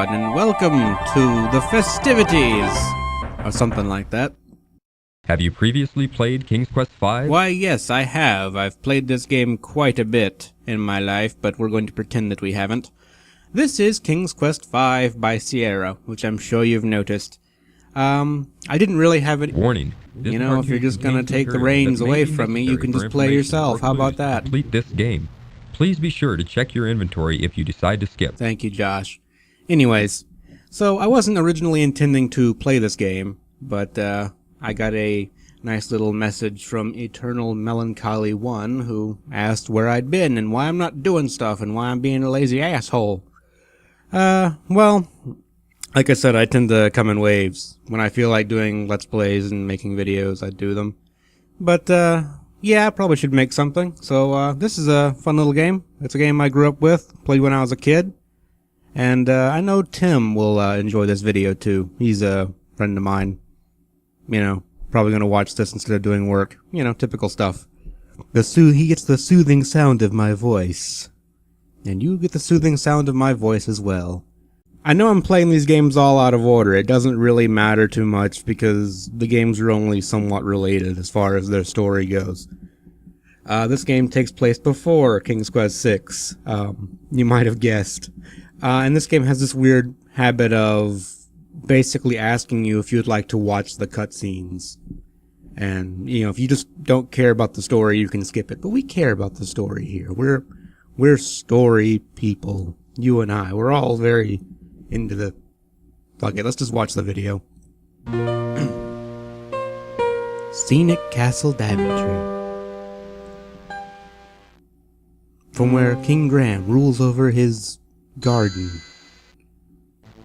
everyone, and welcome to the festivities! Or something like that. Have you previously played King's Quest V? Why, yes, I have. I've played this game quite a bit in my life, but we're going to pretend that we haven't. This is King's Quest V by Sierra, which I'm sure you've noticed. I didn't really have it. Warning. You know, if you're just gonna take the reins away from me, you can just play yourself. How about that? Complete this game. Please be sure to check your inventory if you decide to skip. Thank you, Josh. Anyways, so I wasn't originally intending to play this game, but I got a nice little message from Eternal Melancholy 1 who asked where I'd been and why I'm not doing stuff and why I'm being a lazy asshole. Well, like I said, I tend to come in waves. When I feel like doing Let's Plays and making videos, I do them. But, yeah, I probably should make something. So, this is a fun little game. It's a game I grew up with, played when I was a kid. And, I know Tim will, enjoy this video too. He's a friend of mine. You know, probably gonna watch this instead of doing work. You know, typical stuff. He gets the soothing sound of my voice. And you get the soothing sound of my voice as well. I know I'm playing these games all out of order. It doesn't really matter too much because the games are only somewhat related as far as their story goes. This game takes place before King's Quest VI. You might have guessed. And this game has this weird habit of basically asking you if you'd like to watch the cutscenes. And, you know, if you just don't care about the story, you can skip it. But we care about the story here. We're story people. You and I. We're all very into the... Fuck it, let's just watch the video. Scenic Castle Daventry. From where King Graham rules over his garden.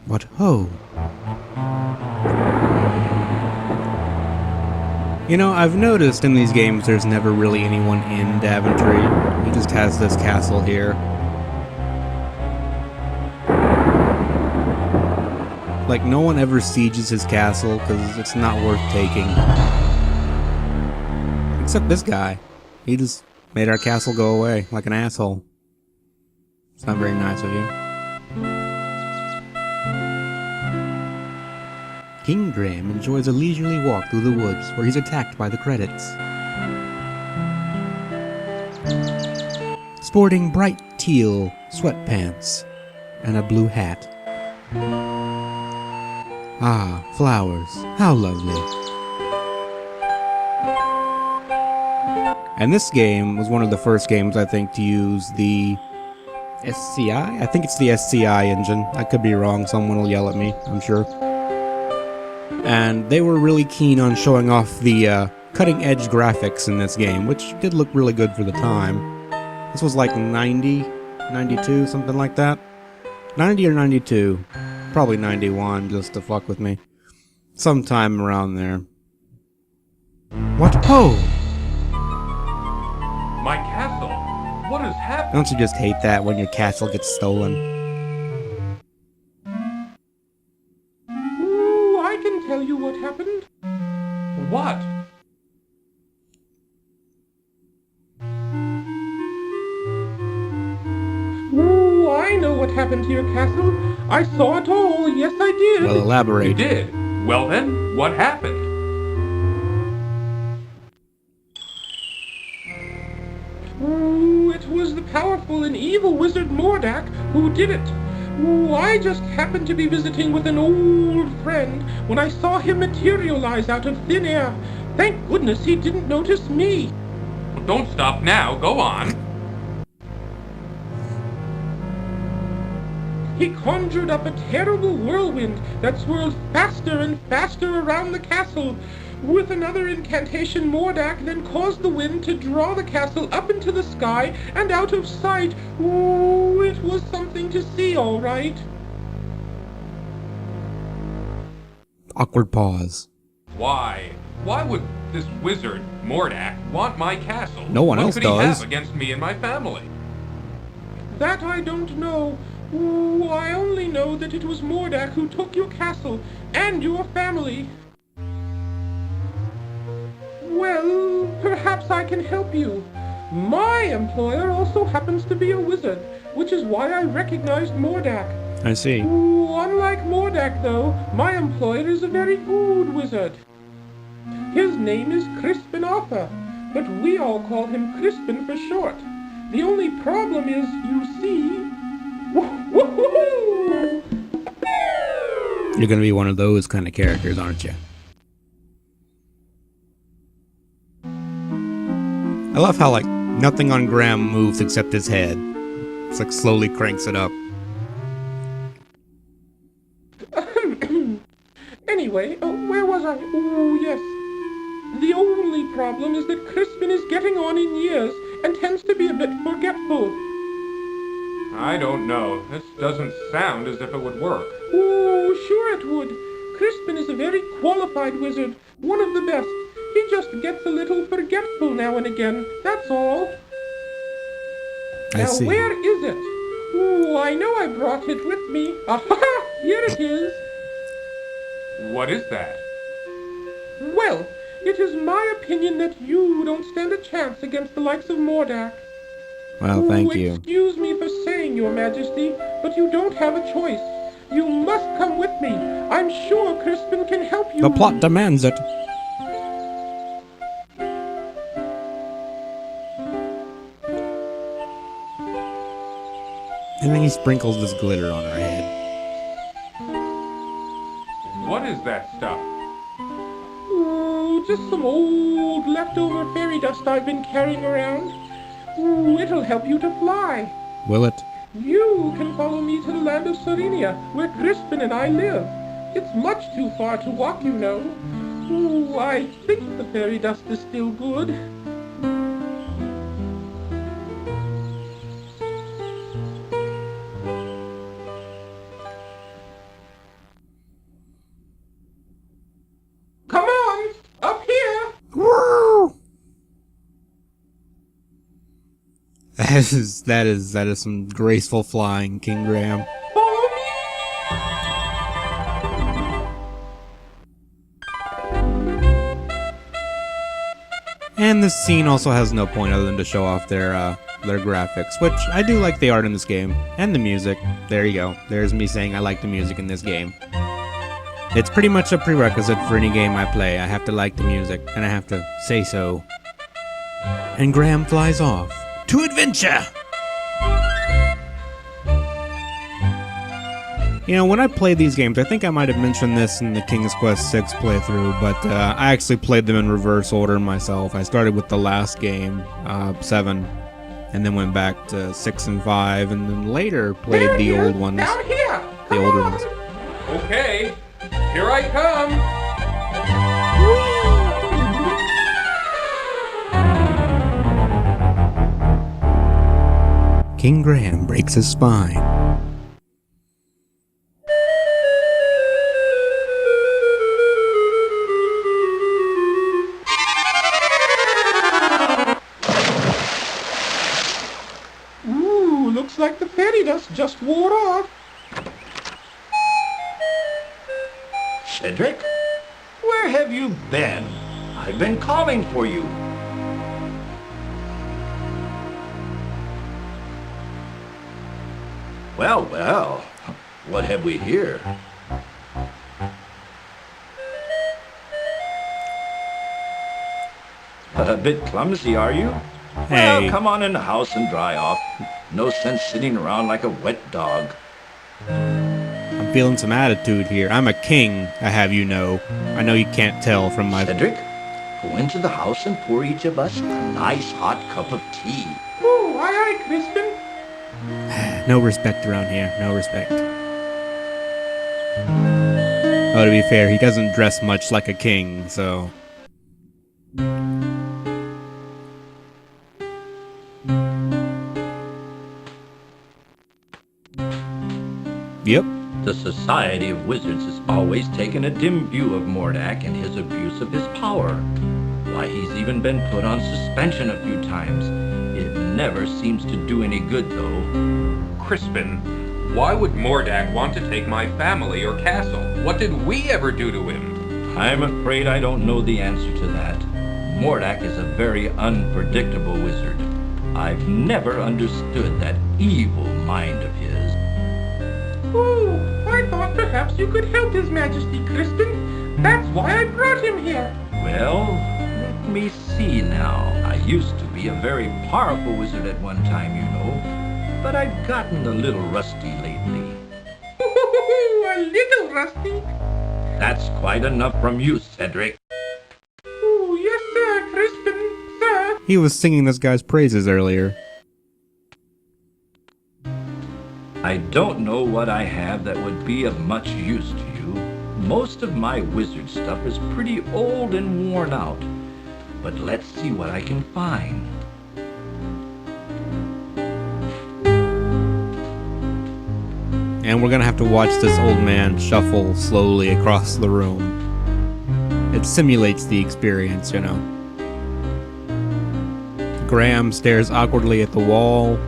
But ho! You know, I've noticed in these games there's never really anyone in Daventry. He just has this castle here. Like, no one ever sieges his castle, because it's not worth taking. Except this guy. He just made our castle go away, like an asshole. It's not very nice of you. King Graham enjoys a leisurely walk through the woods, where he's attacked by the credits. Sporting bright teal sweatpants and a blue hat. Ah, flowers. How lovely. And this game was one of the first games, I think, to use the SCI? I think it's the SCI engine. I could be wrong. Someone will yell at me, I'm sure. And they were really keen on showing off the cutting-edge graphics in this game, which did look really good for the time. This was like 90, 92, something like that. 90 or 92. Probably 91, just to fuck with me. Sometime around there. What? Ho! My castle? What has happened? Don't you just hate that when your castle gets stolen? Ooh, I can tell you what happened. What? Ooh, I know what happened to your castle. I saw it all, yes I did. Well, elaborate. You did? Well then, what happened? Ooh, it was the powerful and evil wizard Mordack who did it. Ooh, I just happened to be visiting with an old friend when I saw him materialize out of thin air. Thank goodness he didn't notice me. Don't stop now, go on. He conjured up a terrible whirlwind that swirled faster and faster around the castle. With another incantation, Mordack then caused the wind to draw the castle up into the sky and out of sight. Ooh, it was something to see, all right. Awkward pause. Why? Why would this wizard, Mordack, want my castle? No one else does. What could he does. have against me and my family? That I don't know. Ooh, I only know that it was Mordack who took your castle and your family. Well, perhaps I can help you. My employer also happens to be a wizard, which is why I recognized Mordack. I see. Unlike Mordack, though, my employer is a very good wizard. His name is Crispin, but we all call him Crispin for short. The only problem is, you see... You're gonna be one of those kind of characters, aren't you? I love how, like, nothing on Graham moves except his head. It's like slowly cranks it up. Anyway, where was I? Oh, yes. The only problem is that Crispin is getting on in years and tends to be a bit forgetful. I don't know. This doesn't sound as if it would work. Oh, sure it would. Crispin is a very qualified wizard, one of the best. He just gets a little forgetful now and again, that's all. I see. Now, where is it? Oh, I know I brought it with me. Aha! Here it is. What is that? Well, it is my opinion that you don't stand a chance against the likes of Mordack. Well, thank you. Excuse me for saying, Your Majesty, but you don't have a choice. You must come with me. I'm sure Crispin can help you. The plot demands it. And then he sprinkles this glitter on her head. What is that stuff? Oh, just some old leftover fairy dust I've been carrying around. Ooh, it'll help you to fly. Will it? You can follow me to the land of Serenia, where Crispin and I live. It's much too far to walk, you know. Ooh, I think the fairy dust is still good. Come on, up here! Woo! That is some graceful flying, King Graham. Follow me! And this scene also has no point other than to show off their graphics, which I do like the art in this game and the music. There you go. There's me saying I like the music in this game. It's pretty much a prerequisite for any game I play. I have to like the music, and I have to say so. And Graham flies off to adventure! You know, when I played these games, I think I might have mentioned this in the King's Quest VI playthrough, but I actually played them in reverse order myself. I started with the last game, 7, and then went back to 6 and 5, and then later played the old ones. Down here! The older ones. Okay, here I come. King Graham breaks his spine. Ooh, looks like the fairy dust just wore off. Cedric? Where have you been? I've been calling for you. Well, well, what have we here? A bit clumsy, are you? Hey. Well, come on in the house and dry off. No sense sitting around like a wet dog. I'm feeling some attitude here. I'm a king, I have you know. I know you can't tell from my... Cedric, go into the house and pour each of us a nice hot cup of tea. Ooh, aye, Crispin. No respect around here. No respect. Oh, to be fair, he doesn't dress much like a king, so... Yep. The Society of Wizards has always taken a dim view of Mordack and his abuse of his power. Why, he's even been put on suspension a few times. It never seems to do any good, though. Crispin, why would Mordack want to take my family or castle? What did we ever do to him? I'm afraid I don't know the answer to that. Mordack is a very unpredictable wizard. I've never understood that evil mind of his. Ooh, Perhaps you could help His Majesty, Crispin. That's why I brought him here. Well, let me see now. I used to be a very powerful wizard at one time, you know, but I've gotten a little rusty lately. A little rusty. That's quite enough from you, Cedric. Oh, yes, sir, Crispin, sir. He was singing this guy's praises earlier. I don't know what I have that would be of much use to you. Most of my wizard stuff is pretty old and worn out. But let's see what I can find. And we're gonna have to watch this old man shuffle slowly across the room. It simulates the experience, you know. Graham stares awkwardly at the wall.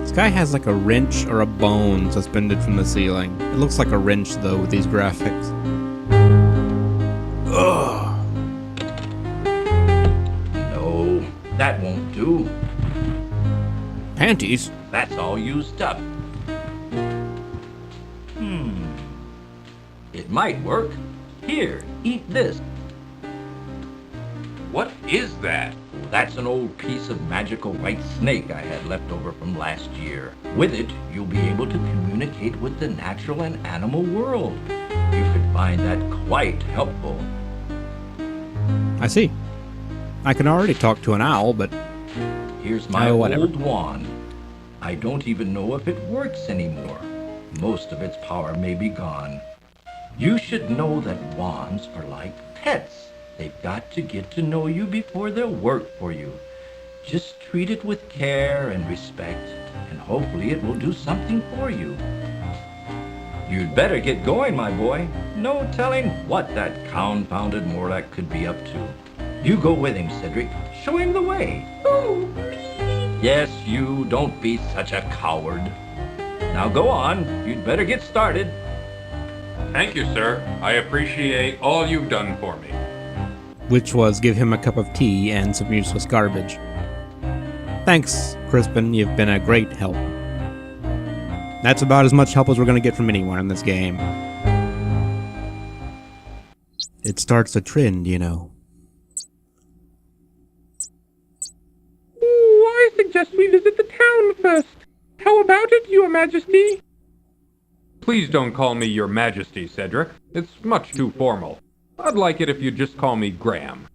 This guy has like a wrench or a bone suspended from the ceiling. It looks like a wrench though with these graphics. Ugh. No, that won't do. Panties? That's all used up. It might work. Here, eat this. What is that? That's an old piece of magical white snake I had left over from last year. With it, you'll be able to communicate with the natural and animal world. You should find that quite helpful. I see. I can already talk to an owl, but Here's my whatever. old wand. I don't even know if it works anymore. Most of its power may be gone. You should know that wands are like pets. They've got to get to know you before they'll work for you. Just treat it with care and respect, and hopefully it will do something for you. You'd better get going, my boy. No telling what that confounded Mordack could be up to. You go with him, Cedric. Show him the way. Oh, me. Yes, you. Don't be such a coward. Now go on. You'd better get started. Thank you, sir. I appreciate all you've done for me. which was give him a cup of tea and some useless garbage. Thanks, Crispin, you've been a great help. That's about as much help as we're going to get from anyone in this game. It starts a trend, you know. Ooh, I suggest we visit the town first. How about it, Your Majesty? Please don't call me Your Majesty, Cedric. It's much too formal. I'd like it if you'd just call me Graham.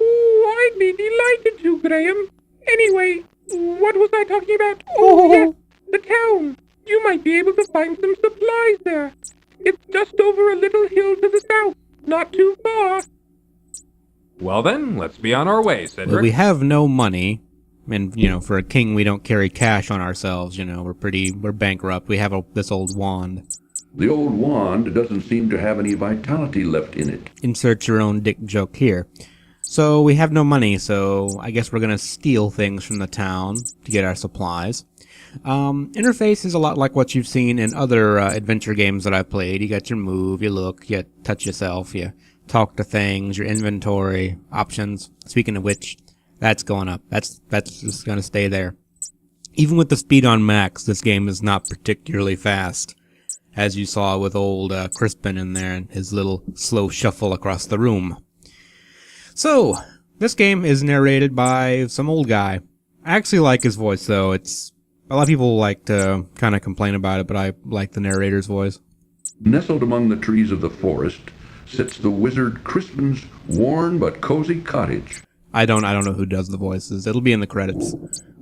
Ooh, I'd be delighted to, Graham. Anyway, what was I talking about? Oh, yes, the town. You might be able to find some supplies there. It's just over a little hill to the south. Not too far. Well then, let's be on our way, Cedric. Well, we have no money. And, you know, for a king, we don't carry cash on ourselves, you know. We're bankrupt. We have this old wand. The old wand doesn't seem to have any vitality left in it. Insert your own dick joke here. So we have no money, so I guess we're gonna steal things from the town to get our supplies. Interface is a lot like what you've seen in other adventure games that I've played. You got your move, you look, you touch yourself, you talk to things, your inventory, options. Speaking of which, that's going up. That's just gonna stay there. Even with the speed on max, this game is not particularly fast, as you saw with old Crispin in there and his little slow shuffle across the room. So, this game is narrated by some old guy. I actually like his voice, though. It's a lot of people like to kind of complain about it, but I like the narrator's voice. Nestled among the trees of the forest sits the wizard Crispin's worn but cozy cottage. I don't know who does the voices. It'll be in the credits.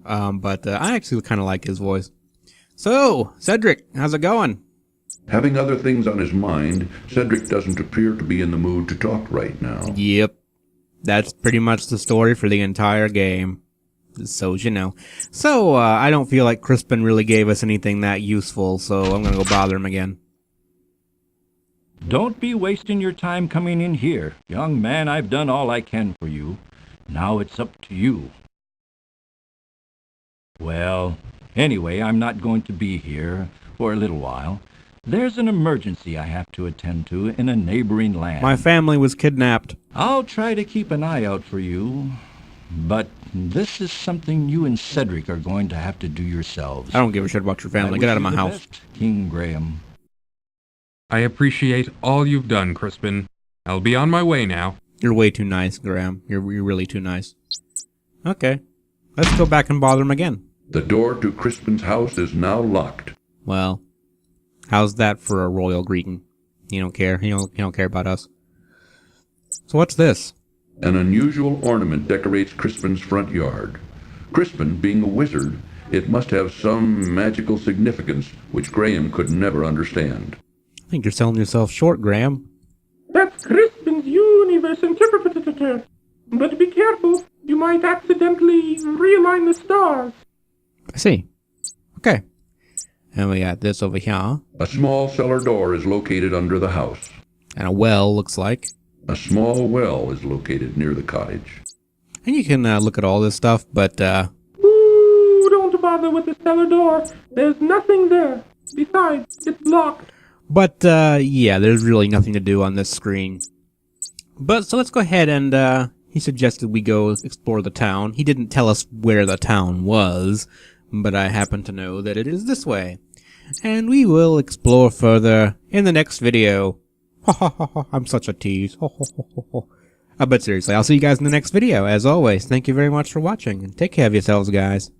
But I actually kind of like his voice. So, Cedric, how's it going? Having other things on his mind, Cedric doesn't appear to be in the mood to talk right now. Yep. That's pretty much the story for the entire game. So, you know. So, I don't feel like Crispin really gave us anything that useful, so I'm gonna go bother him again. Don't be wasting your time coming in here. Young man, I've done all I can for you. Now it's up to you. Well, anyway, I'm not going to be here for a little while. There's an emergency I have to attend to in a neighboring land. My family was kidnapped. I'll try to keep an eye out for you, but this is something you and Cedric are going to have to do yourselves. I don't give a shit about your family. I Get wish out of you my the house. best, King Graham. I appreciate all you've done, Crispin. I'll be on my way now. You're way too nice, Graham. You're really too nice. Okay. Let's go back and bother him again. The door to Crispin's house is now locked. Well, how's that for a royal greeting? You don't care. You don't care about us. So what's this? An unusual ornament decorates Crispin's front yard. Crispin, being a wizard, it must have some magical significance which Graham could never understand. I think you're selling yourself short, Graham. That's Crispin's universe interpreter. But be careful, you might accidentally realign the stars. I see. Okay. And we got this over here. A small cellar door is located under the house. And a well, looks like. A small well is located near the cottage. And you can look at all this stuff, but, Ooh, don't bother with the cellar door. There's nothing there. Besides, it's locked. But, yeah, there's really nothing to do on this screen. But, so let's go ahead and, he suggested we go explore the town. He didn't tell us where the town was, but I happen to know that it is this way. And we will explore further in the next video. I'm such a tease. But seriously, I'll see you guys in the next video. As always, thank you very much for watching, and take care of yourselves, guys.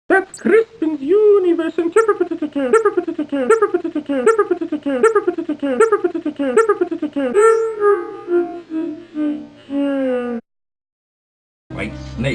That's Crispin's universe interpreter. White snake.